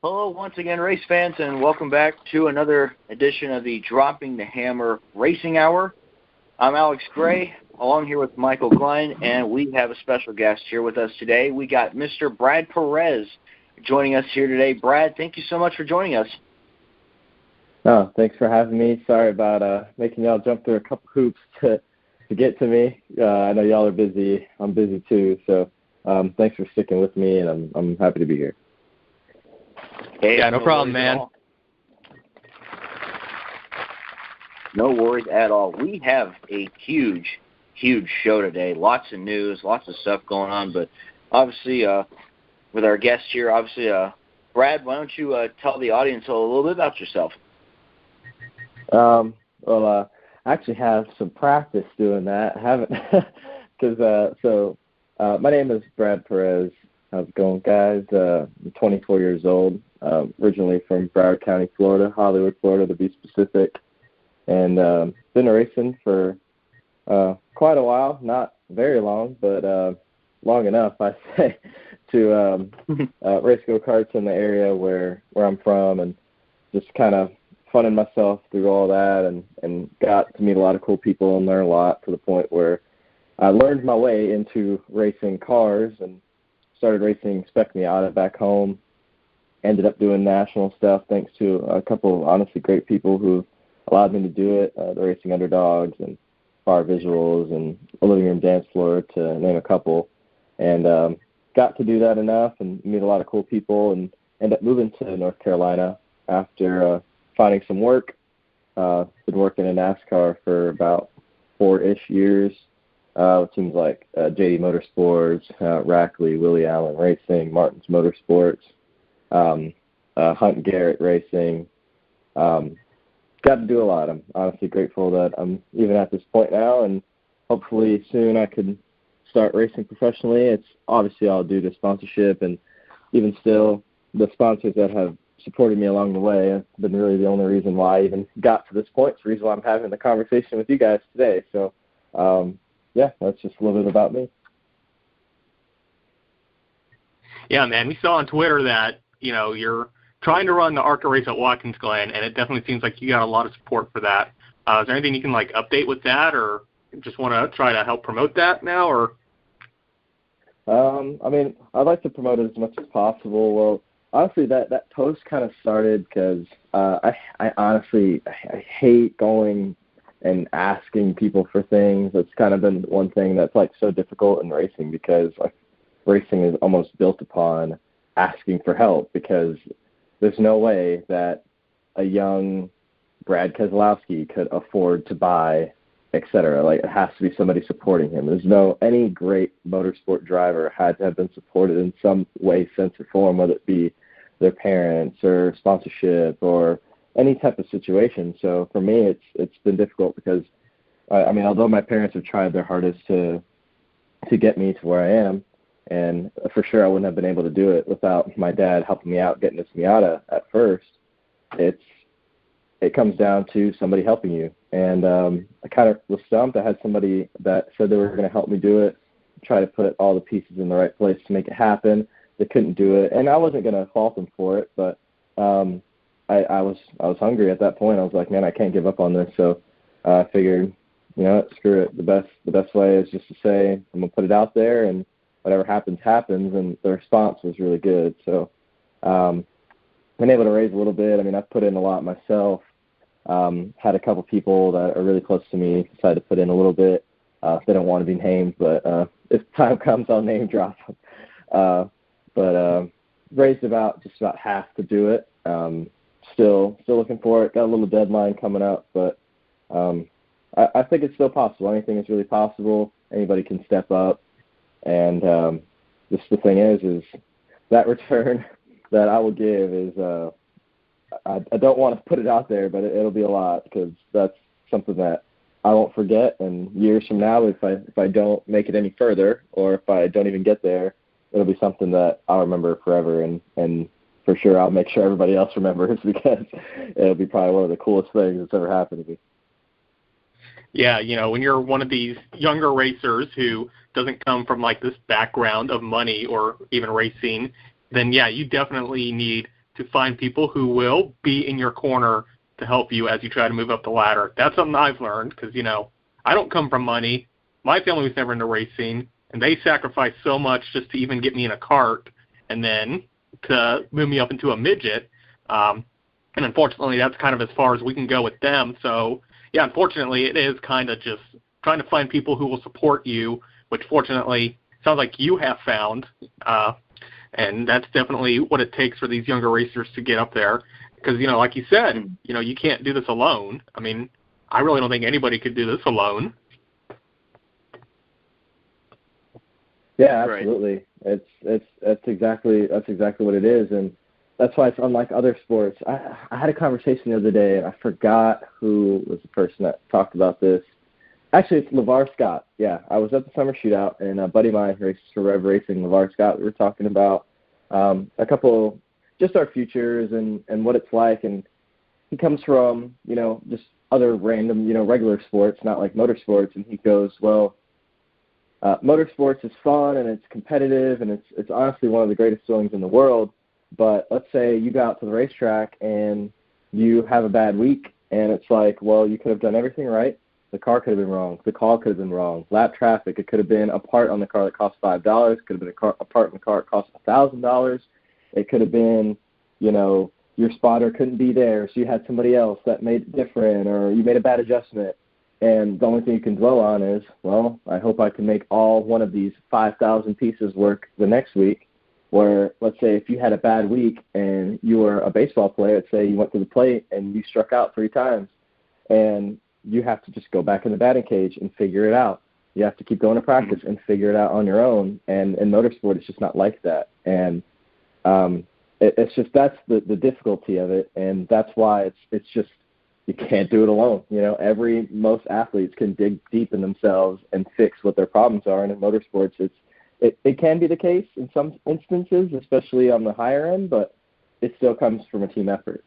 Hello once again, race fans, and welcome back to another edition of the Dropping the Hammer Racing Hour. I'm Alex Gray, along here with Michael Glenn, and we have a special guest here with us today. We got Mr. Brad Perez joining us here today. Brad, thank you so much for joining us. Oh, thanks for having me. Sorry about making y'all jump through a couple hoops to get to me. I know y'all are busy. I'm busy too, so thanks for sticking with me, and I'm happy to be here. Hey, yeah, no problem, man. No worries at all. We have a huge show today. Lots of news, lots of stuff going on. But obviously, with our guest here, Brad, why don't you tell the audience a little bit about yourself? I actually have some practice doing that. I haven't, because my name is Brad Perez. How's it going, guys? I'm 24 years old. Originally from Broward County, Florida, Hollywood, Florida, to be specific, and been racing for quite a while. Not very long, but long enough, I say, to race go-karts in the area where I'm from, and just kind of funning myself through all that, and got to meet a lot of cool people and learn a lot, to the point where I learned my way into racing cars and started racing Spec Miata back home. Ended up doing national stuff thanks to a couple of honestly great people who allowed me to do it, the Racing Underdogs and Bar Visuals and a Living Room Dance Floor, to name a couple. And got to do that enough and meet a lot of cool people, and end up moving to North Carolina after finding some work. Been working in NASCAR for about 4-ish years. With teams like JD Motorsports, Rackley, Willie Allen Racing, Martin's Motorsports, Hunt Garrett Racing. Got to do a lot. I'm honestly grateful that I'm even at this point now, and hopefully soon I can start racing professionally. It's obviously all due to sponsorship, and even still, the sponsors that have supported me along the way have been really the only reason why I even got to this point. It's the reason why I'm having the conversation with you guys today. So, yeah, that's just a little bit about me. Yeah, man, we saw on Twitter that, you're trying to run the ARCA race at Watkins Glen, and it definitely seems like you got a lot of support for that. Is there anything you can, update with that, or just want to try to help promote that now, or? I'd like to promote it as much as possible. Well, honestly, that post kind of started because I honestly hate going and asking people for things. It's kind of been one thing that's so difficult in racing, because racing is almost built upon asking for help, because there's no way that a young Brad Keselowski could afford to buy, etc. It has to be somebody supporting him. Any great motorsport driver had to have been supported in some way, sense, or form, whether it be their parents or sponsorship or any type of situation. So for me, it's been difficult, because although my parents have tried their hardest to get me to where I am, and for sure I wouldn't have been able to do it without my dad helping me out getting this Miata at first, it comes down to somebody helping you. And I kind of was stumped. I had somebody that said they were going to help me do it, try to put all the pieces in the right place to make it happen. They couldn't do it, and I wasn't going to fault them for it, but I was hungry at that point. I was like, man, I can't give up on this. So I figured, screw it. The best way is just to say, I'm going to put it out there, and whatever happens, happens. And the response was really good. So been able to raise a little bit. I've put in a lot myself. Had a couple people that are really close to me decide to put in a little bit. They don't want to be named, but if time comes, I'll name drop them. But raised just about half to do it. Still looking for it. Got a little deadline coming up, but I think it's still possible. Anything is really possible. Anybody can step up, and just the thing is that return that I will give is I don't want to put it out there, but it'll be a lot, because that's something that I won't forget. And years from now, if I don't make it any further, or if I don't even get there, it'll be something that I'll remember forever, and for sure I'll make sure everybody else remembers, because it'll be probably one of the coolest things that's ever happened to me. Yeah, when you're one of these younger racers who doesn't come from this background of money or even racing, then yeah, you definitely need to find people who will be in your corner to help you as you try to move up the ladder. That's something I've learned because, I don't come from money. My family was never into racing, and they sacrificed so much just to even get me in a cart and then to move me up into a midget. And unfortunately, that's kind of as far as we can go with them. So, yeah, unfortunately, it is kind of just trying to find people who will support you, which fortunately sounds like you have found. And that's definitely what it takes for these younger racers to get up there. Because, like you said, you can't do this alone. I mean, I really don't think anybody could do this alone. Yeah, absolutely. Right. That's exactly what it is, and that's why it's unlike other sports. I had a conversation the other day, and I forgot who was the person that talked about this. Actually, it's LeVar Scott. Yeah, I was at the summer shootout, and a buddy of mine races for Rev Racing, LeVar Scott. We were talking about just our futures and what it's like, and he comes from just other random regular sports, not like motorsports, and he goes, well, motorsports is fun and it's competitive and it's honestly one of the greatest feelings in the world. But let's say you go out to the racetrack and you have a bad week, and it's like, well, you could have done everything right. The car could have been wrong. The call could have been wrong. Lap traffic, it could have been a part on the car that cost $5. It could have been a part in the car that cost $1,000. It could have been, your spotter couldn't be there, so you had somebody else that made it different, or you made a bad adjustment. And the only thing you can dwell on is, well, I hope I can make all one of these 5,000 pieces work the next week. Where, let's say, if you had a bad week and you were a baseball player, let's say you went to the plate and you struck out 3 times, and you have to just go back in the batting cage and figure it out. You have to keep going to practice and figure it out on your own. And in motorsport, it's just not like that. And it's just that's the difficulty of it, and that's why it's just you can't do it alone. Most athletes can dig deep in themselves and fix what their problems are, and in motorsports, it can be the case in some instances, especially on the higher end, but it still comes from a team effort.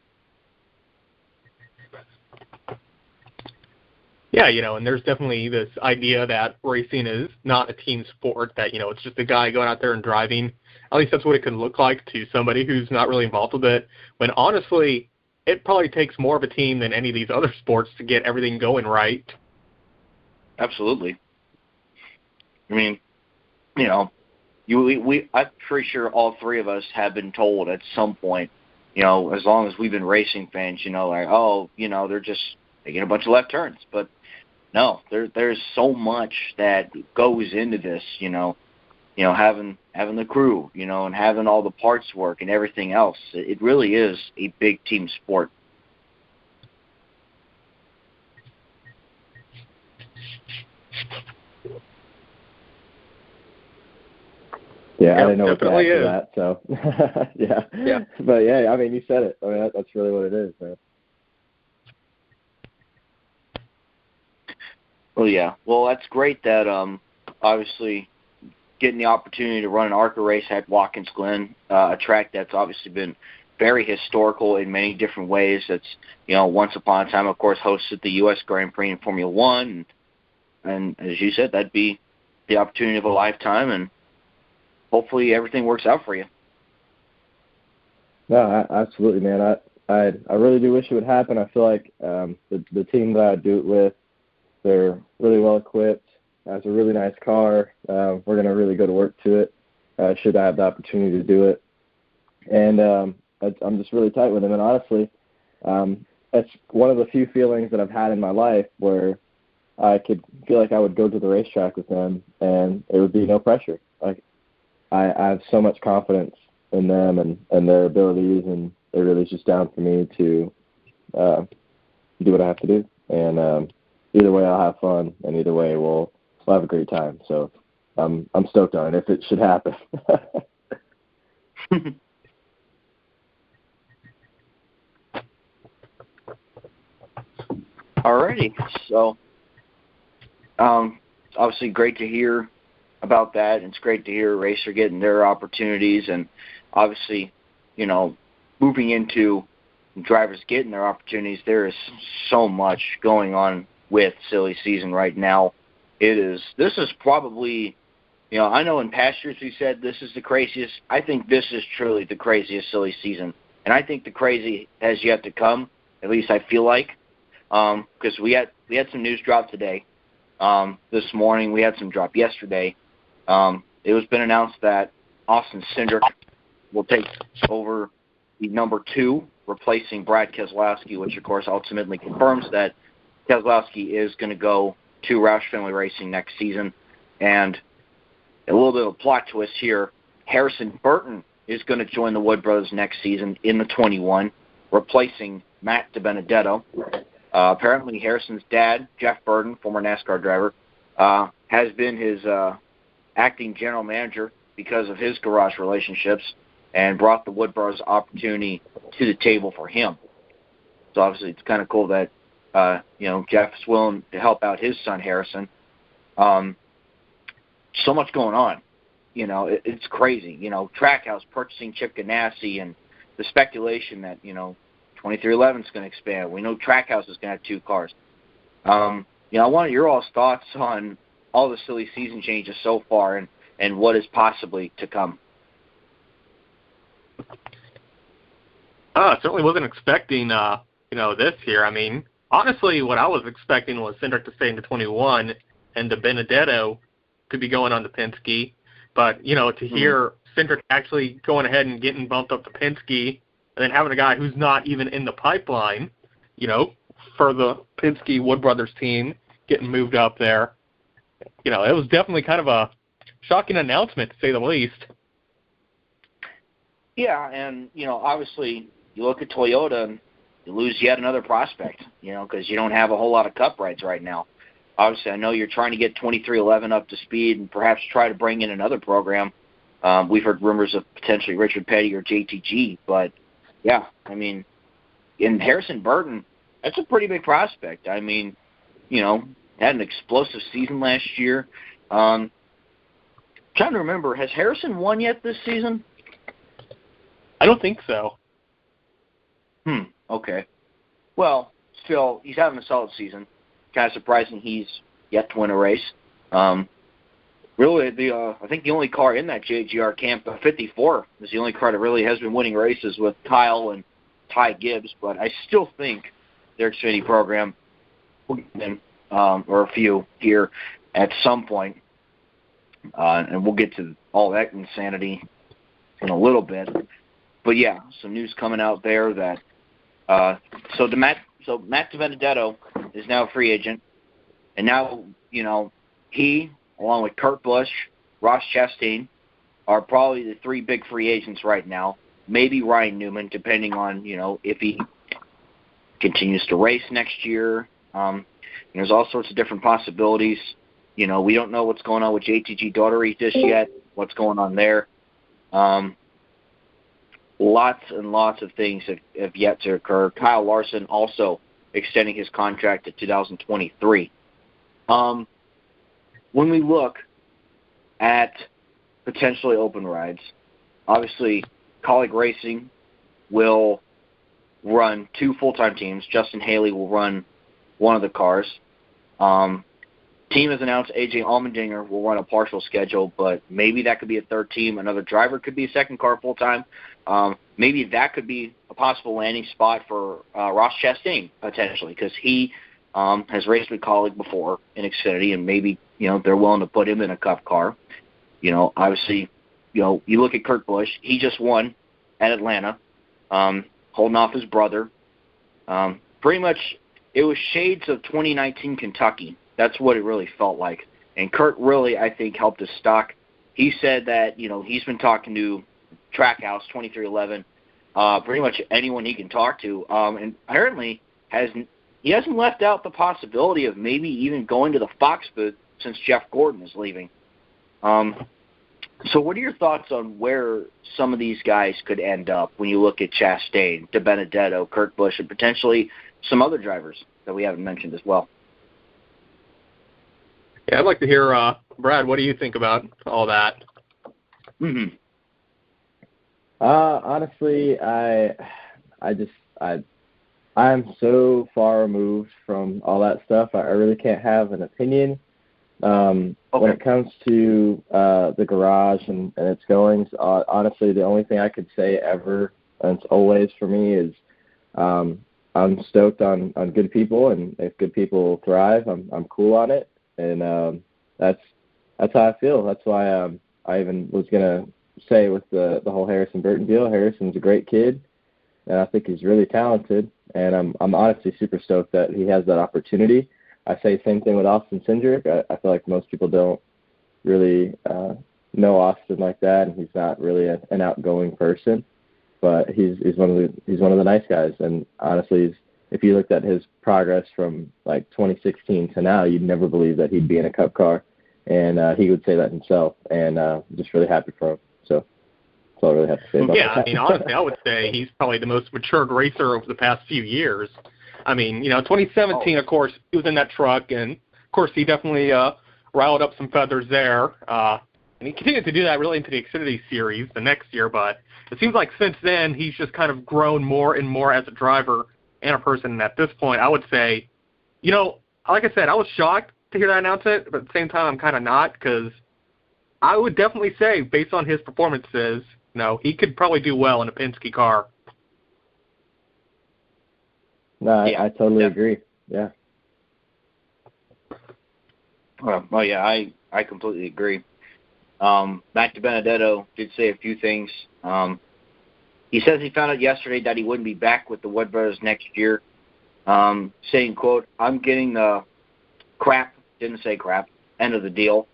Yeah, and there's definitely this idea that racing is not a team sport, that, it's just a guy going out there and driving. At least that's what it can look like to somebody who's not really involved with it, when honestly, it probably takes more of a team than any of these other sports to get everything going right. Absolutely. I mean, I'm pretty sure all 3 of us have been told at some point, as long as we've been racing fans, they're just taking a bunch of left turns. But no, there's so much that goes into this, having the crew, and having all the parts work and everything else. It really is a big team sport. Yeah, I didn't know what to add to that, so yeah. But yeah, I mean, you said it. I mean, that's really what it is, man. Well, yeah. Well, that's great that obviously getting the opportunity to run an ARCA race at Watkins Glen, a track that's obviously been very historical in many different ways. It's, once upon a time, of course, hosted the U.S. Grand Prix in Formula One, and as you said, that'd be the opportunity of a lifetime, and hopefully everything works out for you. No, absolutely, man. I really do wish it would happen. I feel like the team that I do it with, they're really well equipped. Has a really nice car. We're going to really go to work to it. Should I have the opportunity to do it. And I'm just really tight with them. And honestly, it's one of the few feelings that I've had in my life where I could feel like I would go to the racetrack with them and it would be no pressure. Like I have so much confidence in them and their abilities, and they're really just down for me to do what I have to do. And either way, I'll have fun, and either way, we'll have a great time. So I'm stoked on it if it should happen. Alrighty. So obviously great to hear about that. It's great to hear a racer getting their opportunities, and obviously, moving into drivers getting their opportunities. There is so much going on with silly season right now. This is probably, I know in past years we said this is the craziest. I think this is truly the craziest silly season And I think the crazy has yet to come, at least I feel like, because we had some news drop today. This morning, we had some drop yesterday. It was been announced that Austin Cindric will take over the number 2, replacing Brad Keselowski, which, of course, ultimately confirms that Keselowski is going to go to Roush Fenway Racing next season. And a little bit of a plot twist here, Harrison Burton is going to join the Wood Brothers next season in the 21, replacing Matt DiBenedetto. Apparently, Harrison's dad, Jeff Burton, former NASCAR driver, has been his acting general manager because of his garage relationships and brought the Wood Brothers opportunity to the table for him. So obviously it's kind of cool that, Jeff's willing to help out his son, Harrison. So much going on. It's crazy. Trackhouse purchasing Chip Ganassi and the speculation that, 2311 is going to expand. We know Trackhouse is going to have 2 cars. I wanted your all's thoughts on all the silly season changes so far and what is possibly to come. Certainly wasn't expecting, this here. I mean, honestly, what I was expecting was Cindric to stay into 21 and DiBenedetto could be going on to Penske. But, to hear Cindric actually going ahead and getting bumped up to Penske and then having a guy who's not even in the pipeline, for the Penske Wood Brothers team getting moved up there, it was definitely kind of a shocking announcement, to say the least. Yeah, and, obviously you look at Toyota and you lose yet another prospect, because you don't have a whole lot of Cup rides right now. Obviously, I know you're trying to get 2311 up to speed and perhaps try to bring in another program. We've heard rumors of potentially Richard Petty or JTG, but, yeah, I mean, in Harrison Burton, that's a pretty big prospect. I mean, had an explosive season last year. Trying to remember, has Harrison won yet this season? I don't think so. Okay. Well, still, he's having a solid season. Kind of surprising he's yet to win a race. Really, I think the only car in that JGR camp, 54, is the only car that really has been winning races with Kyle and Ty Gibbs. But I still think their Xfinity program will get them, or a few here at some point. And we'll get to all that insanity in a little bit. But yeah, some news coming out there that Matt DiBenedetto is now a free agent, and now he, along with Kurt Busch, Ross Chastain, are probably the 3 big free agents right now. Maybe Ryan Newman, depending on if he continues to race next year. There's all sorts of different possibilities. We don't know what's going on with JTG Daugherty just yet. What's going on there? Lots and lots of things have yet to occur. Kyle Larson also extending his contract to 2023. When we look at potentially open rides, obviously Colleague Racing will run 2 full-time teams. Justin Haley will run one of the cars. Team has announced AJ Allmendinger will run a partial schedule, but maybe that could be a 3rd team. Another driver could be a 2nd car full-time. Maybe that could be a possible landing spot for Ross Chastain, potentially, because he has raced with Colleague before in Xfinity, and maybe, they're willing to put him in a Cup car. Obviously, you look at Kurt Busch. He just won at Atlanta, holding off his brother. Pretty much, it was shades of 2019 Kentucky. That's what it really felt like. And Kurt really, I think, helped his stock. He said that, he's been talking to Trackhouse, 2311, pretty much anyone he can talk to. And apparently, he hasn't left out the possibility of maybe even going to the Fox booth since Jeff Gordon is leaving. So what are your thoughts on where some of these guys could end up when you look at Chastain, DiBenedetto, Kurt Busch, and potentially some other drivers that we haven't mentioned as well? Yeah, I'd like to hear, Brad, what do you think about all that? Honestly, I'm so far removed from all that stuff. I really can't have an opinion. When it comes to the garage and its goings, honestly, the only thing I could say ever it's always for me is I'm stoked on good people, and if good people thrive, I'm cool on it, and that's how I feel. That's why I even was gonna say with the whole Harrison Burton deal. Harrison's a great kid, and I think he's really talented, and I'm honestly super stoked that he has that opportunity. I say the same thing with Austin Cindric. I feel like most people don't really know Austin like that, and he's not really an outgoing person, but he's one of the nice guys. And honestly, if you looked at his progress from like 2016 to now, you'd never believe that he'd be in a Cup car, and he would say that himself. And just really happy for him. So that's all I really have to say about that. Yeah, I mean, honestly, I would say he's probably the most matured racer over the past few years. I mean, 2017, of course, he was in that truck, and of course, he definitely riled up some feathers there. And he continued to do that really into the Xfinity Series the next year, but it seems like since then he's just kind of grown more and more as a driver and a person. And at this point, I would say, like I said, I was shocked to hear that announcement, but at the same time, I'm kind of not, because I would definitely say, based on his performances, he could probably do well in a Penske car. No, I totally agree. Yeah. Well, yeah, I completely agree. Matt DiBenedetto did say a few things. He says he found out yesterday that he wouldn't be back with the Wood Brothers next year, saying, quote, "I'm getting the crap," didn't say crap, end of the deal.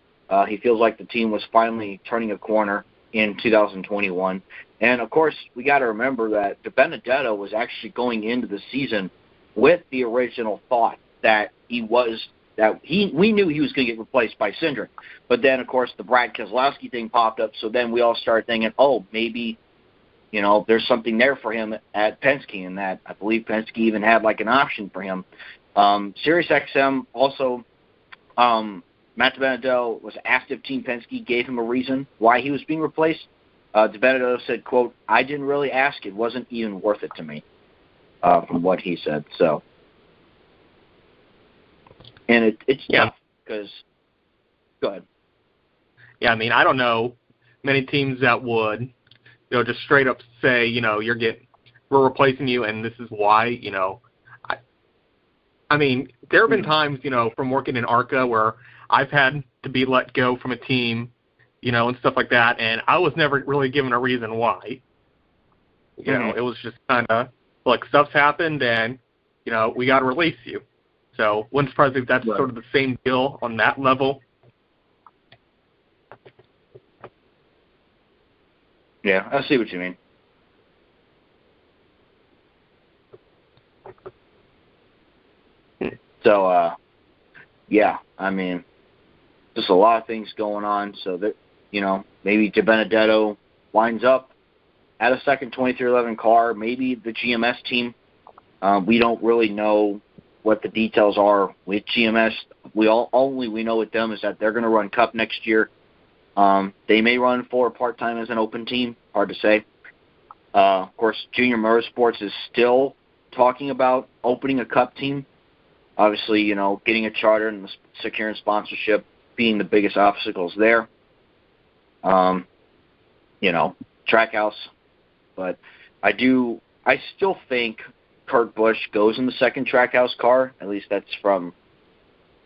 He feels like the team was finally turning a corner in 2021. And, of course, we got to remember that DiBenedetto was actually going into the season with the original thought that we knew he was going to get replaced by Cindric. But then, of course, the Brad Keselowski thing popped up, so then we all started thinking, maybe, there's something there for him at Penske, and that I believe Penske even had like an option for him. SiriusXM also, Matt DiBenedetto was asked if Team Penske gave him a reason why he was being replaced. DiBenedetto said, quote, "I didn't really ask. It wasn't even worth it to me," from what he said. So, and it's tough because, go ahead. Yeah, I mean, I don't know many teams that would, just straight up say, we're replacing you and this is why, I mean, there have been times, from working in ARCA where I've had to be let go from a team, and stuff like that, and I was never really given a reason why. It was just kind of, look, stuff's happened and, we got to release you. So, wouldn't surprise me if that's sort of the same deal on that level. Yeah, I see what you mean. So, yeah, I mean, just a lot of things going on. So that, maybe DiBenedetto winds up at a second 2311 car, maybe the GMS team. We don't really know what the details are with GMS. Only we know with them is that they're going to run Cup next year. They may run for part-time as an open team. Hard to say. Of course, Junior Motorsports is still talking about opening a Cup team. Obviously, getting a charter and securing sponsorship being the biggest obstacles there. Trackhouse. But I still think Kurt Busch goes in the second Trackhouse car. At least that's from,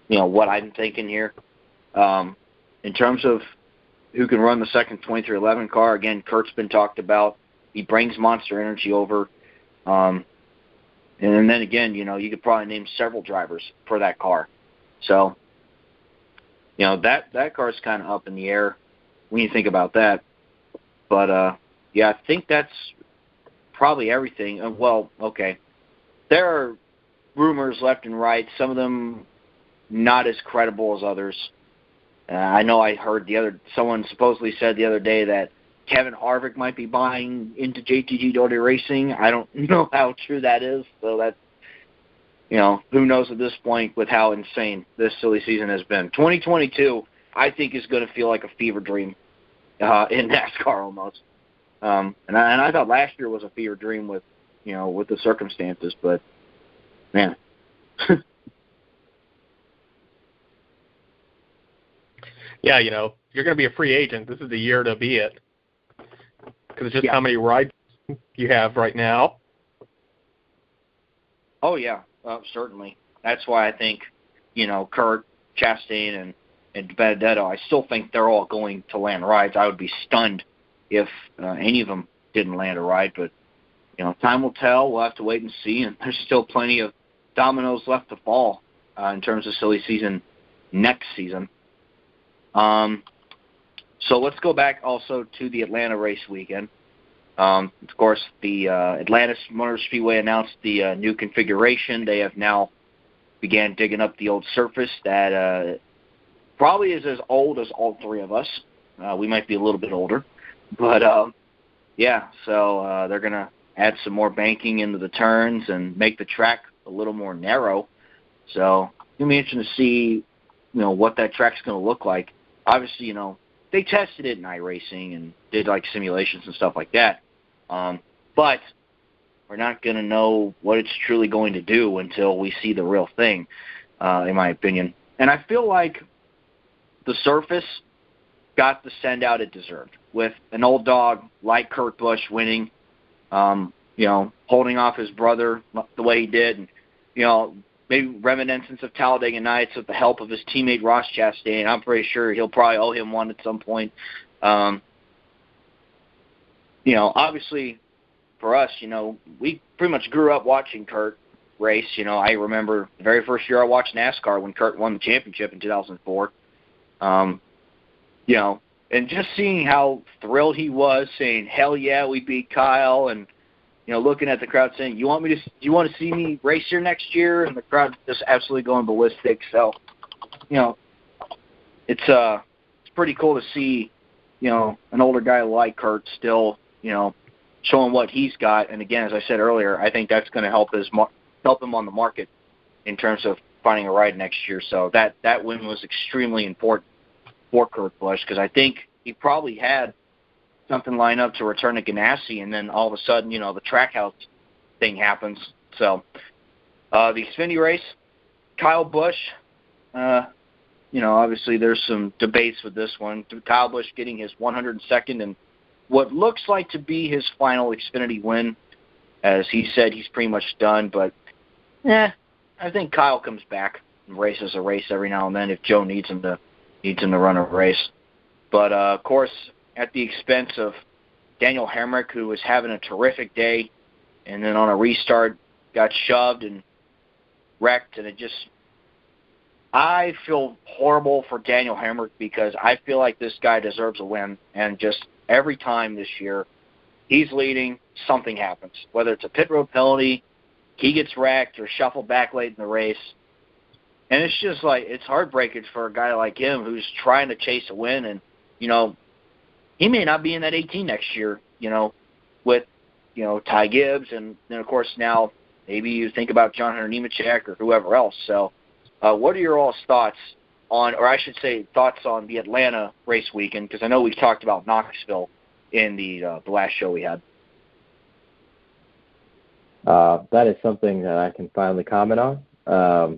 what I'm thinking here. In terms of who can run the second 2311 car, again, Kurt's been talked about. He brings Monster Energy over. And then again, you could probably name several drivers for that car. So, that car's kind of up in the air when you think about that. But, I think that's probably everything. Well, okay. There are rumors left and right, some of them not as credible as others. I know I heard someone supposedly said the other day that Kevin Harvick might be buying into JTG Doty Racing. I don't know how true that is, so that's, who knows at this point with how insane this silly season has been. 2022, I think, is going to feel like a fever dream in NASCAR almost. And I thought last year was a fever dream with the circumstances, but, man. Yeah, you're going to be a free agent. This is the year to be it. Because it's just how many rides you have right now? Oh, yeah, certainly. That's why I think, Kurt, Chastain, and Benedetto, I still think they're all going to land rides. I would be stunned if any of them didn't land a ride, but, time will tell. We'll have to wait and see, and there's still plenty of dominoes left to fall in terms of silly season next season. So let's go back also to the Atlanta race weekend. Of course, the Atlantis Motor Speedway announced the new configuration. They have now began digging up the old surface that probably is as old as all three of us. We might be a little bit older. But, so they're going to add some more banking into the turns and make the track a little more narrow. So it's going to be interesting to see, what that track's going to look like. Obviously, they tested it in iRacing and did, simulations and stuff like that. But we're not going to know what it's truly going to do until we see the real thing, in my opinion. And I feel like the surface got the send-out it deserved, with an old dog like Kurt Busch winning, holding off his brother the way he did, and, maybe reminiscence of Talladega Nights with the help of his teammate Ross Chastain. I'm pretty sure he'll probably owe him one at some point. Obviously for us, we pretty much grew up watching Kurt race. I remember the very first year I watched NASCAR when Kurt won the championship in 2004. And just seeing how thrilled he was, saying, hell yeah, we beat Kyle, and, looking at the crowd saying, do you want to see me race here next year? And the crowd just absolutely going ballistic. So, it's pretty cool to see, an older guy like Kurt still, showing what he's got. And again, as I said earlier, I think that's going to help him on the market in terms of finding a ride next year. So that win was extremely important for Kurt Busch, because I think he probably had something lined up to return to Ganassi, and then all of a sudden, the Trackhouse thing happens. So the Xfinity race, Kyle Busch, obviously there's some debates with this one. Kyle Busch getting his 102nd and what looks like to be his final Xfinity win. As he said, he's pretty much done, but I think Kyle comes back and races a race every now and then if Joe needs him to run a race. But, of course, at the expense of Daniel Hemrick, who was having a terrific day, and then on a restart got shoved and wrecked, and I feel horrible for Daniel Hemrick, because I feel like this guy deserves a win, and just every time this year he's leading, something happens, whether it's a pit road penalty, he gets wrecked, or shuffled back late in the race. And it's just it's heartbreaking for a guy like him who's trying to chase a win, and, he may not be in that 18 next year, with, Ty Gibbs, and then, of course, now maybe you think about John Hunter Nemechek or whoever else. So what are your all's thoughts on, or I should say thoughts on the Atlanta race weekend, because I know we've talked about Knoxville in the last show we had. That is something that I can finally comment on. I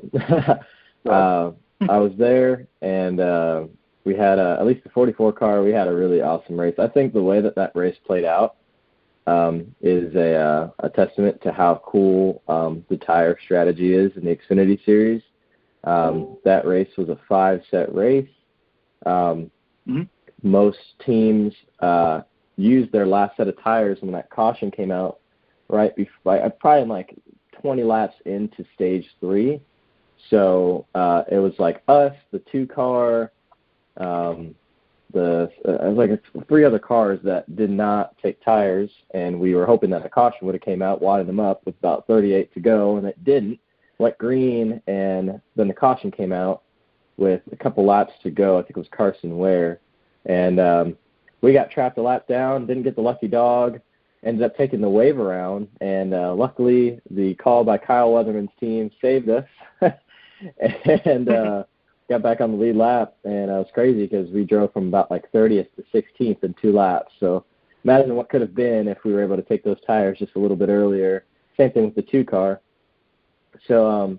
was there, and we had at least the 44 car. We had a really awesome race. I think the way that race played out is a testament to how cool the tire strategy is in the Xfinity Series. That race was a 5-set race. Most teams used their last set of tires when that caution came out right before, probably 20 laps into stage 3. So it was us, the 2-car, it was 3 other cars that did not take tires, and we were hoping that a caution would have came out, wadded them up with about 38 to go, and it didn't. Went green, and then the caution came out with a couple laps to go. I think it was Carson Ware, and we got trapped a lap down, didn't get the lucky dog, ended up taking the wave around, and luckily the call by Kyle Weatherman's team saved us and got back on the lead lap. And it was crazy because we drove from about 30th to 16th in 2 laps. So imagine what could have been if we were able to take those tires just a little bit earlier. Same thing with the 2-car. So,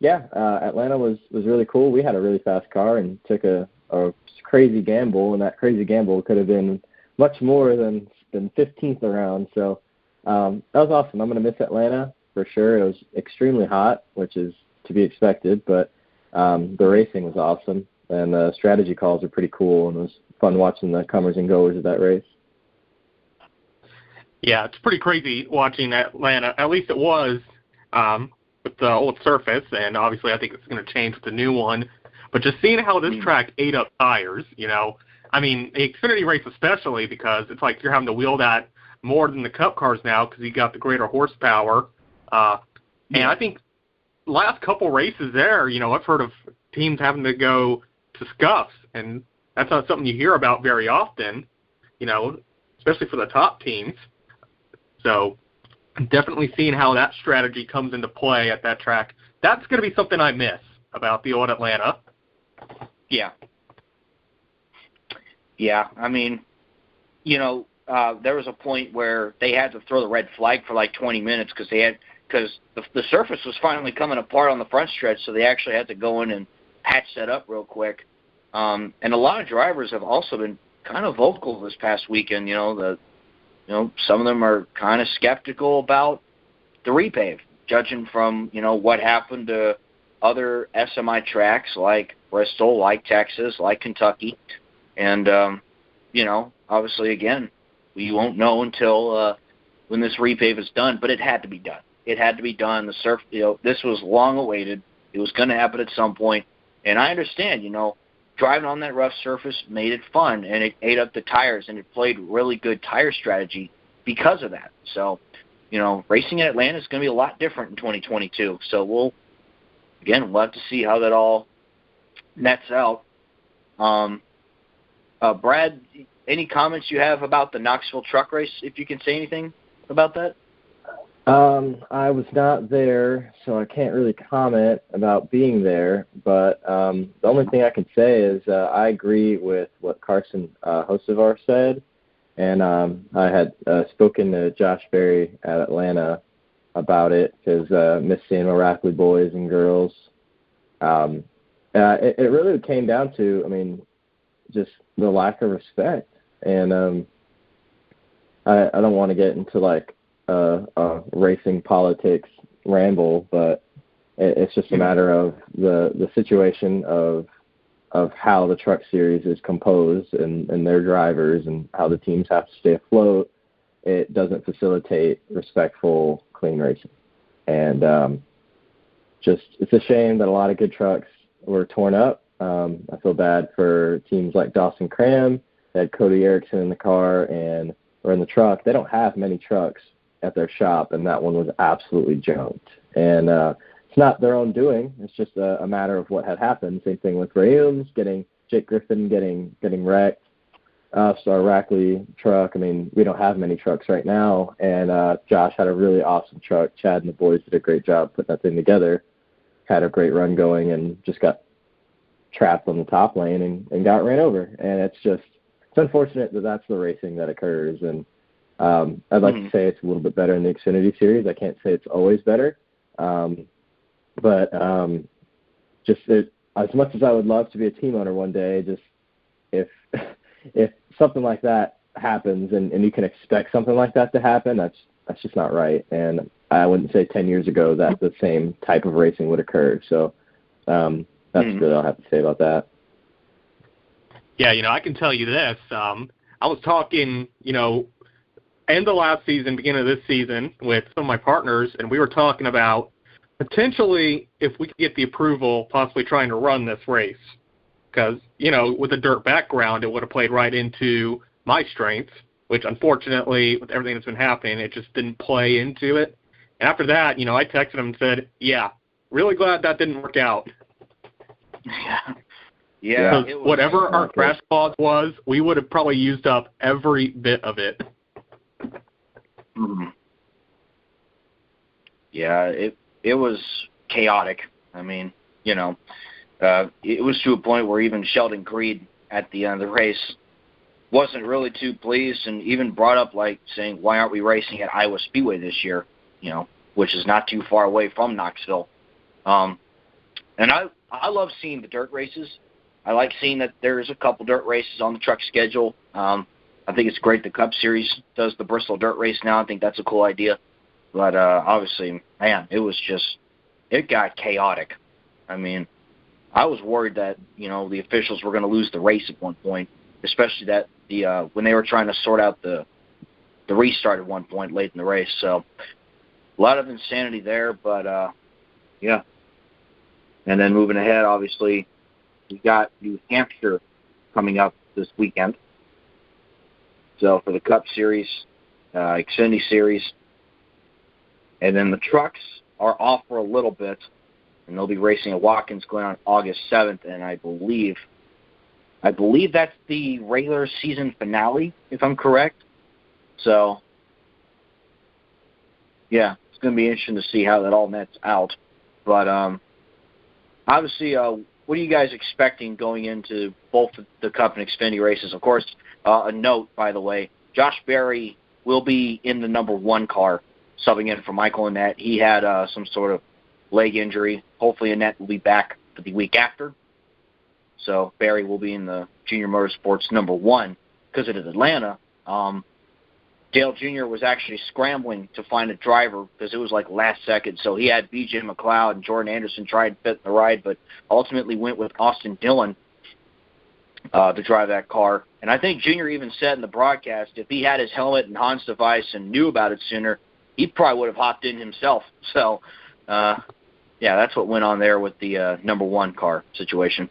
Atlanta was really cool. We had a really fast car and took a crazy gamble, and that crazy gamble could have been much more than 15th around. So that was awesome. I'm going to miss Atlanta for sure. It was extremely hot, which is to be expected, but the racing was awesome, and the strategy calls are pretty cool, and it was fun watching the comers and goers of that race. Yeah, it's pretty crazy watching Atlanta. At least it was with the old surface, and obviously I think it's going to change with the new one. But just seeing how this track ate up tires, I mean, the Xfinity race especially, because it's like you're having to wheel that more than the Cup cars now because you got the greater horsepower. And I think last couple races there, I've heard of teams having to go to scuffs, and that's not something you hear about very often, especially for the top teams. So definitely seeing how that strategy comes into play at that track. That's going to be something I miss about the old Atlanta. Yeah. Yeah, I mean, there was a point where they had to throw the red flag for like 20 minutes because the surface was finally coming apart on the front stretch, so they actually had to go in and patch that up real quick. And a lot of drivers have also been kind of vocal this past weekend. Some of them are kind of skeptical about the repave, judging from what happened to other SMI tracks like Bristol, like Texas, like Kentucky, and obviously again, we won't know until when this repave is done. But it had to be done. It had to be done. The surf, this was long awaited. It was going to happen at some point, and I understand. Driving on that rough surface made it fun, and it ate up the tires, and it played really good tire strategy because of that. So, racing in Atlanta is going to be a lot different in 2022. So we'll have to see how that all nets out. Brad, any comments you have about the Knoxville truck race, if you can say anything about that? I was not there, so I can't really comment about being there, but the only thing I can say is I agree with what Carson Hocevar said, and I had spoken to Josh Berry at Atlanta about it because miss seeing my Rackley boys and girls. It really came down to, just the lack of respect, and I don't want to get into racing politics ramble, but it's just a matter of the situation of how the truck series is composed and their drivers and how the teams have to stay afloat. It doesn't facilitate respectful, clean racing. And it's a shame that a lot of good trucks were torn up. I feel bad for teams like Dawson Cram that had Cody Erickson in the car or in the truck. They don't have many trucks at their shop, and that one was absolutely junked. And it's not their own doing. It's just a matter of what had happened. Same thing with Ray Ooms, Jake Griffin getting wrecked. Our Rackley truck, we don't have many trucks right now, and Josh had a really awesome truck. Chad and the boys did a great job putting that thing together, had a great run going, and just got trapped on the top lane and got ran over. And it's unfortunate that that's the racing that occurs. And I'd like to say it's a little bit better in the Xfinity Series. I can't say it's always better. But as much as I would love to be a team owner one day, just if something like that happens and you can expect something like that to happen, that's just not right. And I wouldn't say 10 years ago that the same type of racing would occur. So that's good. I'll have to say about that. Yeah, I can tell you this. I was talking, end of last season, beginning of this season with some of my partners, and we were talking about potentially if we could get the approval, possibly trying to run this race. Because, with a dirt background, it would have played right into my strengths, which unfortunately, with everything that's been happening, it just didn't play into it. And after that, I texted him and said, yeah, really glad that didn't work out. Yeah. Whatever our crash clause was, we would have probably used up every bit of it. Yeah, it was chaotic. It was to a point where even Sheldon Creed at the end of the race wasn't really too pleased, and even brought up saying, why aren't we racing at Iowa Speedway this year, which is not too far away from Knoxville. And I love seeing the dirt races. I like seeing that there's a couple dirt races on the truck schedule. I think it's great the Cup Series does the Bristol Dirt Race now. I think that's a cool idea. But obviously, man, it got chaotic. I mean, I was worried that, the officials were going to lose the race at one point, especially that when they were trying to sort out the restart at one point late in the race. So a lot of insanity there, but yeah. And then moving ahead, obviously, we got New Hampshire coming up this weekend. So for the Cup Series, Xfinity Series, and then the trucks are off for a little bit, and they'll be racing at Watkins Glen on August 7th, and I believe that's the regular season finale, if I'm correct. So, yeah, it's going to be interesting to see how that all nets out. But obviously, what are you guys expecting going into both the Cup and Xfinity races? Of course, a note, by the way, Josh Berry will be in the number 1 car, subbing in for Michael Annette. He had some sort of leg injury. Hopefully Annette will be back for the week after. So Berry will be in the Junior Motorsports number 1 because it is Atlanta. Dale Jr. was actually scrambling to find a driver because it was like last second. So he had B.J. McLeod and Jordan Anderson try and fit in the ride, but ultimately went with Austin Dillon to drive that car. And I think Junior even said in the broadcast, if he had his helmet and Hans device and knew about it sooner, he probably would have hopped in himself. So, yeah, that's what went on there with the number 1 car situation.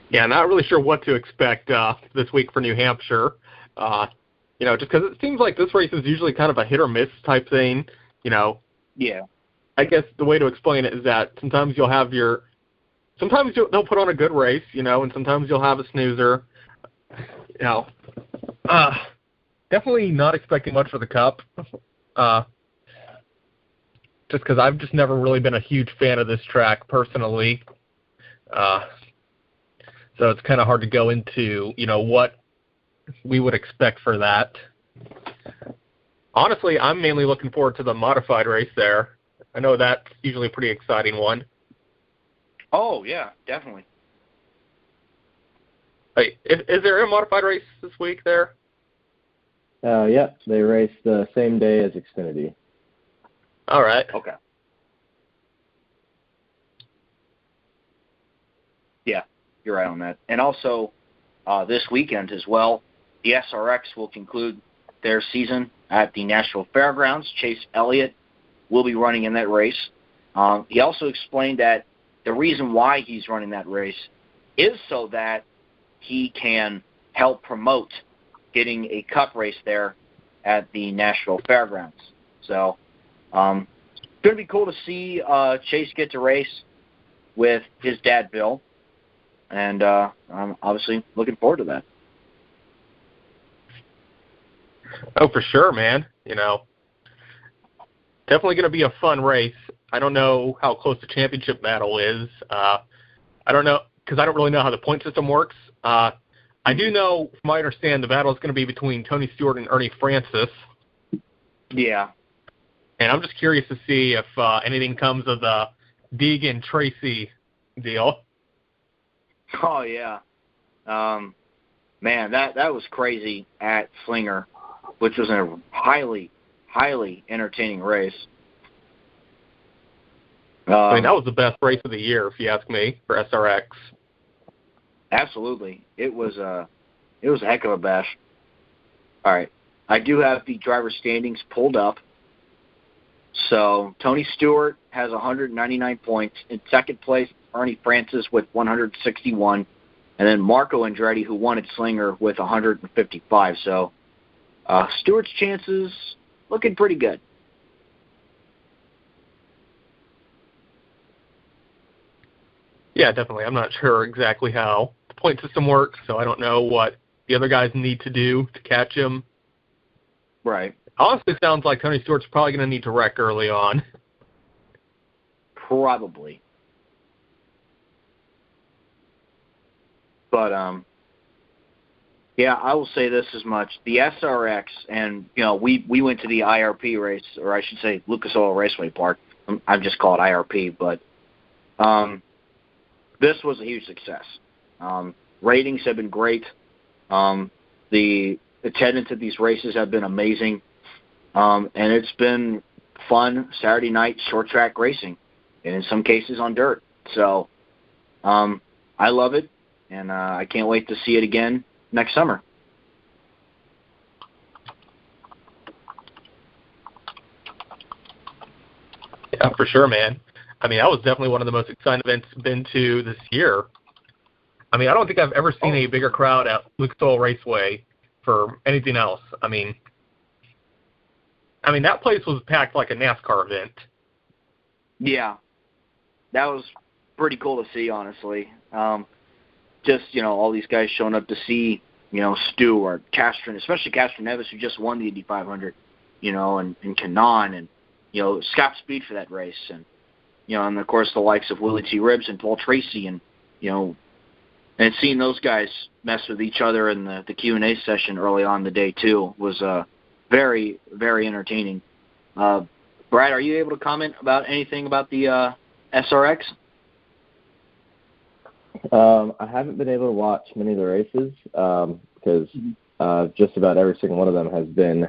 Yeah, not really sure what to expect this week for New Hampshire. Just because it seems like this race is usually kind of a hit or miss type thing. Yeah. I guess the way to explain it is that sometimes they'll put on a good race, and sometimes you'll have a snoozer. Definitely not expecting much for the Cup. Just because I've just never really been a huge fan of this track personally. So it's kind of hard to go into, what we would expect for that. Honestly, I'm mainly looking forward to the modified race there. I know that's usually a pretty exciting one. Oh, yeah, definitely. Hey, is there a modified race this week there? Yeah, they race the same day as Xfinity. All right. Okay. Yeah, you're right on that. And also, this weekend as well, the SRX will conclude their season at the Nashville Fairgrounds. Chase Elliott will be running in that race. He also explained that the reason why he's running that race is so that he can help promote getting a Cup race there at the Nashville Fairgrounds. So, it's going to be cool to see Chase get to race with his dad, Bill. And I'm obviously looking forward to that. Oh, for sure, man. Definitely going to be a fun race. I don't know how close the championship battle is. I don't know, because I don't really know how the point system works. I do know, from my understanding, the battle is going to be between Tony Stewart and Ernie Francis. Yeah. And I'm just curious to see if anything comes of the Deegan-Tracy deal. Oh, yeah. Man, that was crazy at Slinger, which was a highly, highly entertaining race. That was the best race of the year, if you ask me, for SRX. Absolutely. It was a heck of a bash. All right. I do have the driver standings pulled up. So Tony Stewart has 199 points. In second place, Ernie Francis with 161. And then Marco Andretti, who won at Slinger, with 155. So Stewart's chances looking pretty good. Yeah, definitely. I'm not sure exactly how the point system works, so I don't know what the other guys need to do to catch him. Right. Honestly, sounds like Tony Stewart's probably going to need to wreck early on. Probably. But, yeah, I will say this as much. The SRX, and, we went to the IRP race, or I should say Lucas Oil Raceway Park. I just call it IRP, but this was a huge success. Ratings have been great. The attendance at these races have been amazing. And it's been fun Saturday night short track racing, and in some cases on dirt. So I love it, and I can't wait to see it again next summer. Yeah, for sure, man. I mean, that was definitely one of the most exciting events I've been to this year. I mean, I don't think I've ever seen a bigger crowd at Lucas Oil Raceway for anything else. I mean, that place was packed like a NASCAR event. Yeah, that was pretty cool to see, honestly. Just, all these guys showing up to see, Stewart, Castron, especially Castron Nevis, who just won the Indy 500, and Canon, and, Scott Speed for that race, and, and of course the likes of Willie T. Ribbs and Paul Tracy, and, and seeing those guys mess with each other in the Q&A session early on in the day, too, was very, very entertaining. Brad, are you able to comment about anything about the SRX? I haven't been able to watch many of the races because just about every single one of them has been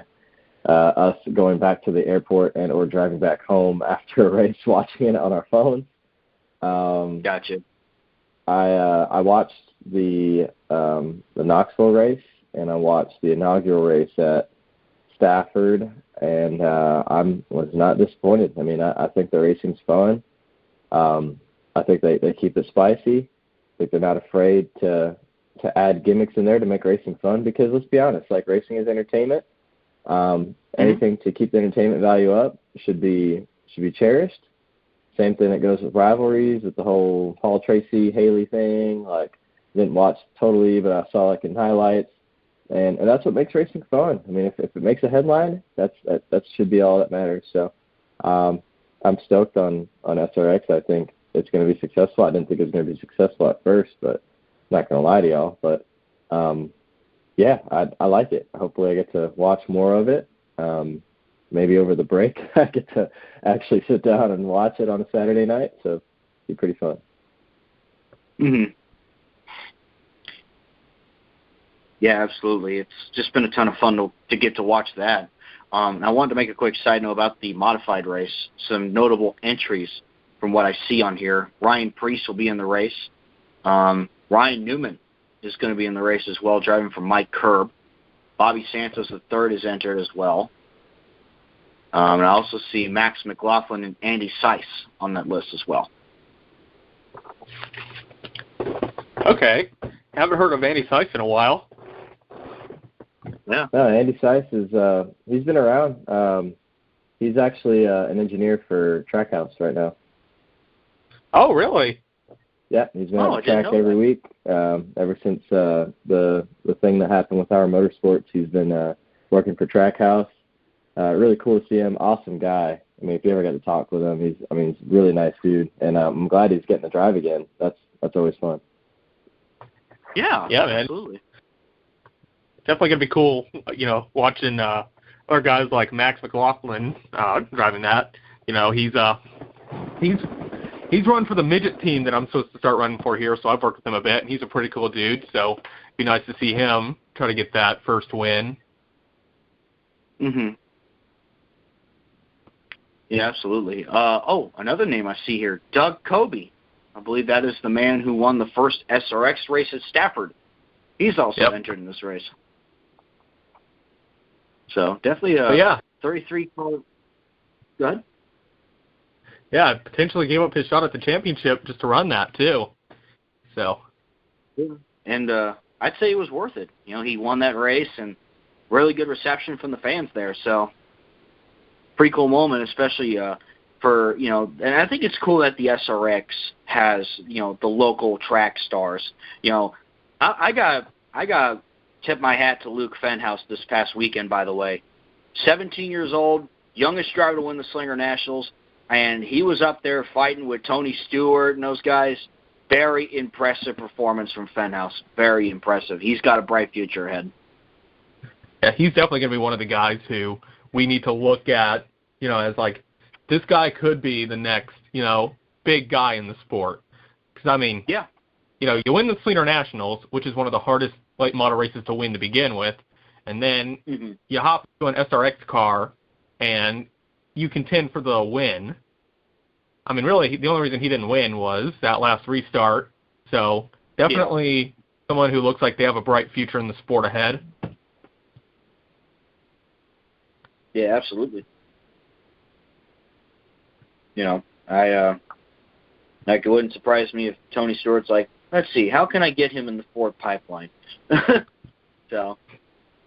us going back to the airport and or driving back home after a race, watching it on our phones. Gotcha. I watched the Knoxville race, and I watched the inaugural race at Stafford, and I was not disappointed. I mean, I think the racing's fun. I think they keep it spicy. I think they're not afraid to add gimmicks in there to make racing fun, because let's be honest, like, racing is entertainment. Anything to keep the entertainment value up should be cherished. Same thing that goes with rivalries, with the whole Paul Tracy Haley thing. Like, didn't watch totally, but I saw like in highlights, and that's what makes racing fun. I mean, if it makes a headline, that should be all that matters. So I'm stoked on SRX. I think it's going to be successful. I didn't think it was going to be successful at first, but I'm not going to lie to y'all. But yeah, I like it. Hopefully I get to watch more of it. Maybe over the break I get to actually sit down and watch it on a Saturday night, so it'll be pretty fun. Mm-hmm. Yeah, absolutely. It's just been a ton of fun to get to watch that. I wanted to make a quick side note about the modified race. Some notable entries from what I see on here. Ryan Preece will be in the race. Ryan Newman is going to be in the race as well, driving for Mike Kerb. Bobby Santos III is entered as well. And I also see Max Mclaughlin and Andy Seiss on that list as well. Okay. Haven't heard of Andy Seiss in a while. Yeah. No, Andy Seiss is he's been around. He's actually an engineer for Trackhouse right now. Oh, really? Yeah, he's been on the track every week ever since the thing that happened with Our Motorsports. He's been working for Trackhouse. Really cool to see him. Awesome guy. I mean, if you ever get to talk with him, he's a really nice dude, and I'm glad he's getting to drive again. That's always fun. Yeah, man. Absolutely. Definitely gonna be cool, watching other guys like Max Mclaughlin driving that. He's run for the midget team that I'm supposed to start running for here, so I've worked with him a bit, and he's a pretty cool dude. So it'd be nice to see him try to get that first win. Mhm. Yeah, absolutely. Another name I see here, Doug Coby. I believe that is the man who won the first SRX race at Stafford. He's also entered in this race. So definitely a 33. Go ahead. Yeah, potentially gave up his shot at the championship just to run that too. So. Yeah. And I'd say it was worth it. He won that race, and really good reception from the fans there. So pretty cool moment, especially for, and I think it's cool that the SRX has, the local track stars. I got tip my hat to Luke Fenhouse this past weekend, by the way. 17 years old, youngest driver to win the Slinger Nationals, and he was up there fighting with Tony Stewart and those guys. Very impressive performance from Fenhouse. Very impressive. He's got a bright future ahead. Yeah, he's definitely going to be one of the guys who we need to look at, as like, this guy could be the next, big guy in the sport. Because, Yeah. you win the Sleater Nationals, which is one of the hardest late model races to win to begin with, and then you hop into an SRX car and you contend for the win. I mean, really, the only reason he didn't win was that last restart. So definitely someone who looks like they have a bright future in the sport ahead. Yeah, absolutely. It wouldn't surprise me if Tony Stewart's like, let's see, how can I get him in the Ford pipeline? So,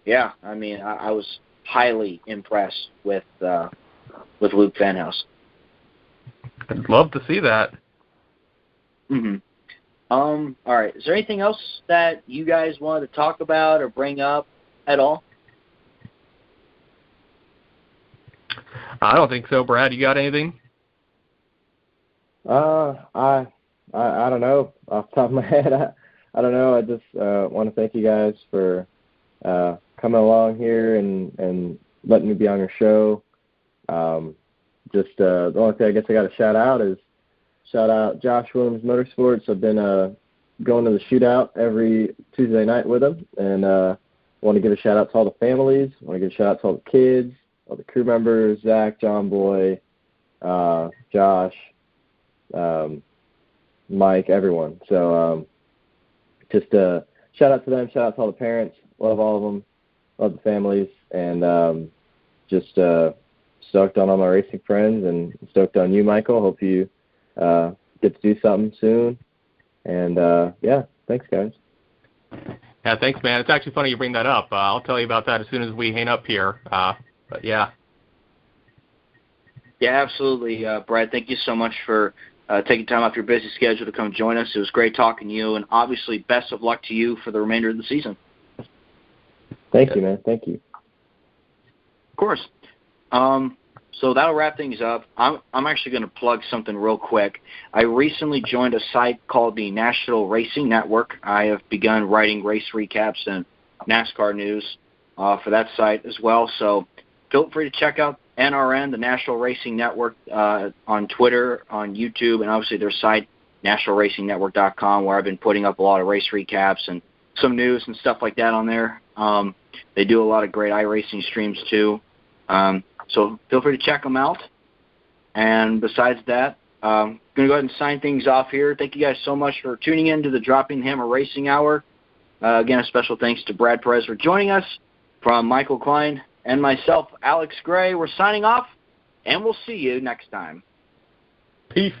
yeah, I mean, I was highly impressed with Luke Vanhouse. I'd love to see that. All right. Is there anything else that you guys wanted to talk about or bring up at all? I don't think so, Brad. You got anything? I don't know off the top of my head. I don't know. I just want to thank you guys for coming along here and letting me be on your show. The only thing I guess I got to shout out Josh Williams Motorsports. I've been going to the shootout every Tuesday night with him, and want to give a shout out to all the families. Want to give a shout out to all the kids, all the crew members, Zach, John Boy, Josh, Mike, everyone. So just shout out to them, shout out to all the parents, love all of them, love the families, and just stoked on all my racing friends and stoked on you, Michael. Hope you get to do something soon. And, thanks, guys. Yeah, thanks, man. It's actually funny you bring that up. I'll tell you about that as soon as we hang up here. But, yeah. Yeah, absolutely, Brad. Thank you so much for taking time off your busy schedule to come join us. It was great talking to you, and obviously best of luck to you for the remainder of the season. Thank you, man. Thank you. Of course. So that'll wrap things up. I'm actually going to plug something real quick. I recently joined a site called the National Racing Network. I have begun writing race recaps and NASCAR news for that site as well. So feel free to check out NRN, the National Racing Network, on Twitter, on YouTube, and obviously their site, nationalracingnetwork.com, where I've been putting up a lot of race recaps and some news and stuff like that on there. They do a lot of great iRacing streams too. So feel free to check them out. And besides that, I'm going to go ahead and sign things off here. Thank you guys so much for tuning in to the Dropping the Hammer Racing Hour. Again, a special thanks to Brad Perez for joining us. From Michael Klein and myself, Alex Gray, we're signing off, and we'll see you next time. Peace.